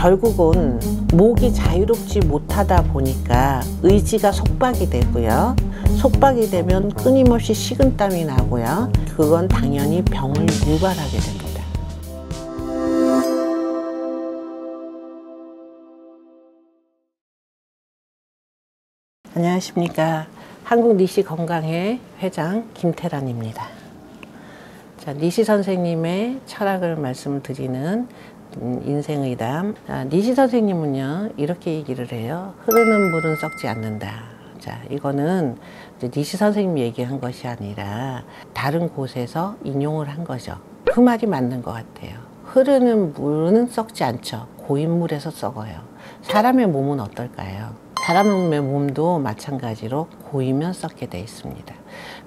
결국은 목이 자유롭지 못하다 보니까 의지가 속박이 되고요. 속박이 되면 끊임없이 식은땀이 나고요. 그건 당연히 병을 유발하게 됩니다. 안녕하십니까. 한국니시건강회 회장 김태란입니다. 자, 니시 선생님의 철학을 말씀드리는 인생의담. 니시 선생님은요, 이렇게 얘기를 해요. 흐르는 물은 썩지 않는다. 자, 이거는 니시 선생님이 얘기한 것이 아니라 다른 곳에서 인용을 한 거죠. 그 말이 맞는 것 같아요. 흐르는 물은 썩지 않죠. 고인물에서 썩어요. 사람의 몸은 어떨까요? 사람의 몸도 마찬가지로 고이면 썩게 돼 있습니다.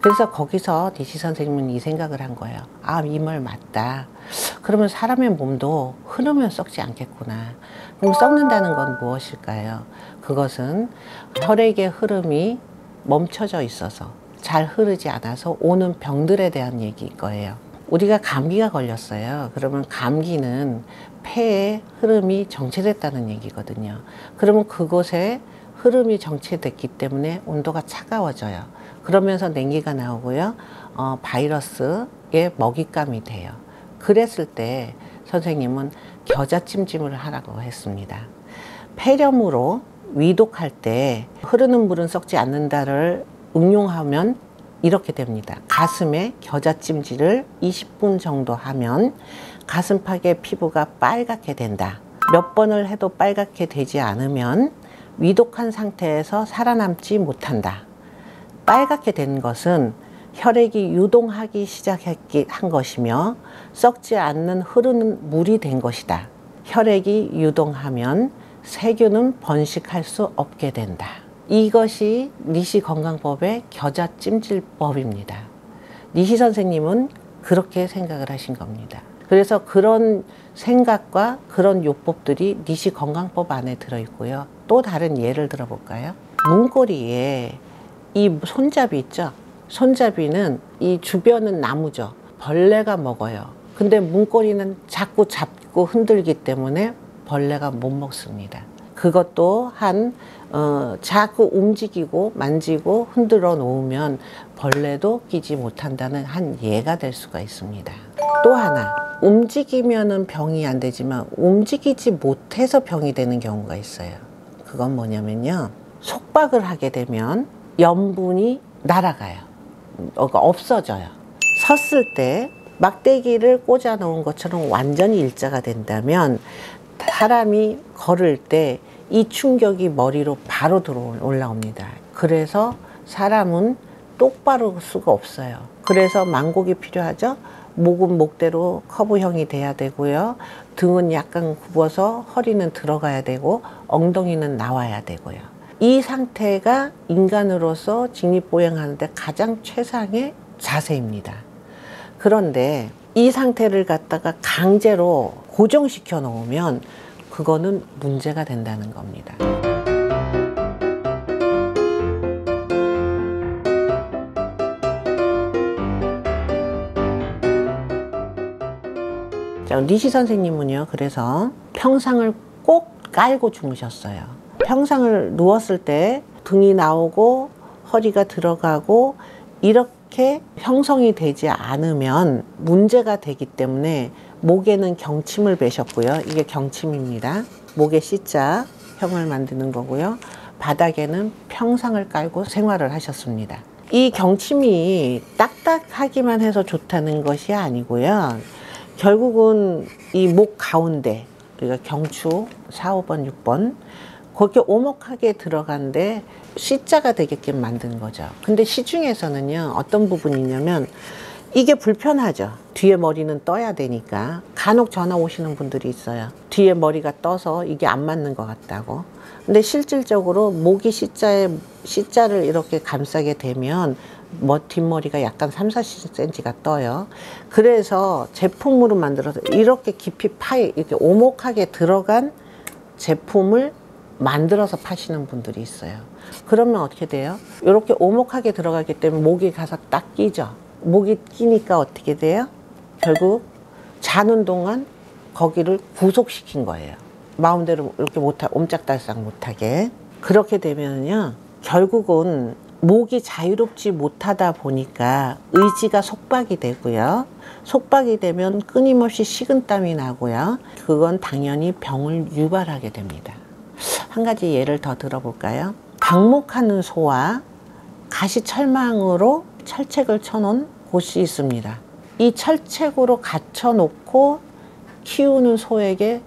그래서 거기서 니시 선생님은 이 생각을 한 거예요. 아, 이 말 맞다. 그러면 사람의 몸도 흐르면 썩지 않겠구나. 그럼 썩는다는 건 무엇일까요? 그것은 혈액의 흐름이 멈춰져 있어서 잘 흐르지 않아서 오는 병들에 대한 얘기일 거예요. 우리가 감기가 걸렸어요. 그러면 감기는 폐의 흐름이 정체됐다는 얘기거든요. 그러면 그곳에 흐름이 정체됐기 때문에 온도가 차가워져요. 그러면서 냉기가 나오고요. 바이러스의 먹잇감이 돼요. 그랬을 때 선생님은 겨자찜찜을 하라고 했습니다. 폐렴으로 위독할 때 흐르는 물은 썩지 않는다를 응용하면 이렇게 됩니다. 가슴에 겨자찜질을 20분 정도 하면 가슴팍의 피부가 빨갛게 된다. 몇 번을 해도 빨갛게 되지 않으면 위독한 상태에서 살아남지 못한다. 빨갛게 된 것은 혈액이 유동하기 시작한 것이며 썩지 않는 흐르는 물이 된 것이다. 혈액이 유동하면 세균은 번식할 수 없게 된다. 이것이 니시 건강법의 겨자찜질법입니다. 니시 선생님은 그렇게 생각을 하신 겁니다. 그래서 그런 생각과 그런 요법들이 니시 건강법 안에 들어있고요. 또 다른 예를 들어볼까요? 문고리에 이 손잡이 있죠? 손잡이는 이 주변은 나무죠. 벌레가 먹어요. 근데 문고리는 자꾸 잡고 흔들기 때문에 벌레가 못 먹습니다. 그것도 자꾸 움직이고 만지고 흔들어 놓으면 벌레도 끼지 못한다는 한 예가 될 수가 있습니다. 또 하나, 움직이면은 병이 안 되지만 움직이지 못해서 병이 되는 경우가 있어요. 그건 뭐냐면요, 속박을 하게 되면 염분이 날아가요. 없어져요. 섰을 때 막대기를 꽂아 놓은 것처럼 완전히 일자가 된다면 사람이 걸을 때 이 충격이 머리로 바로 올라옵니다. 그래서 사람은 똑바로 설 수가 없어요. 그래서 만곡이 필요하죠. 목은 목대로 커브형이 돼야 되고요. 등은 약간 굽어서 허리는 들어가야 되고 엉덩이는 나와야 되고요. 이 상태가 인간으로서 직립보행하는데 가장 최상의 자세입니다. 그런데 이 상태를 갖다가 강제로 고정시켜 놓으면 그거는 문제가 된다는 겁니다. 자, 니시 선생님은요, 그래서 평상을 꼭 깔고 주무셨어요. 평상을 누웠을 때 등이 나오고 허리가 들어가고 이렇게 형성이 되지 않으면 문제가 되기 때문에 목에는 경침을 매셨고요. 이게 경침입니다. 목에 C자 형을 만드는 거고요. 바닥에는 평상을 깔고 생활을 하셨습니다. 이 경침이 딱딱하기만 해서 좋다는 것이 아니고요. 결국은 이 목 가운데, 우리가 경추 4, 5번, 6번 그렇게 오목하게 들어간데 C자가 되게끔 만든 거죠. 근데 시중에서는요, 어떤 부분이 있냐면 이게 불편하죠. 뒤에 머리는 떠야 되니까. 간혹 전화 오시는 분들이 있어요. 뒤에 머리가 떠서 이게 안 맞는 것 같다고. 근데 실질적으로 목이 C자를 이렇게 감싸게 되면 뒷머리가 약간 3-4cm가 떠요. 그래서 제품으로 만들어서 이렇게 깊이 이렇게 오목하게 들어간 제품을 만들어서 파시는 분들이 있어요. 그러면 어떻게 돼요? 이렇게 오목하게 들어가기 때문에 목이 가서 딱 끼죠. 목이 끼니까 어떻게 돼요? 결국 자는 동안 거기를 구속시킨 거예요. 마음대로 이렇게 옴짝달싹 못하게. 그렇게 되면요, 결국은 목이 자유롭지 못하다 보니까 의지가 속박이 되고요. 속박이 되면 끊임없이 식은땀이 나고요. 그건 당연히 병을 유발하게 됩니다. 한 가지 예를 더 들어볼까요? 방목하는 소와 가시철망으로 철책을 쳐놓은 곳이 있습니다. 이 철책으로 갇혀놓고 키우는 소에게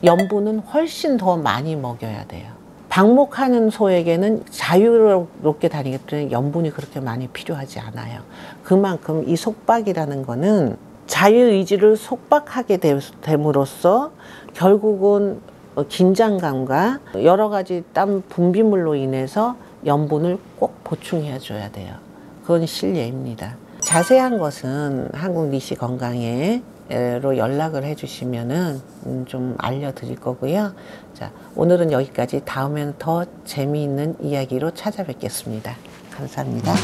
염분은 훨씬 더 많이 먹여야 돼요. 방목하는 소에게는 자유롭게 다니기 때문에 염분이 그렇게 많이 필요하지 않아요. 그만큼 이 속박이라는 거는 자유의지를 속박하게 됨으로써 결국은 긴장감과 여러 가지 땀 분비물로 인해서 염분을 꼭 보충해 줘야 돼요. 그건 실례입니다. 자세한 것은 한국니시건강에로 연락을 해주시면은 좀 알려드릴 거고요. 자, 오늘은 여기까지. 다음에는 더 재미있는 이야기로 찾아뵙겠습니다. 감사합니다.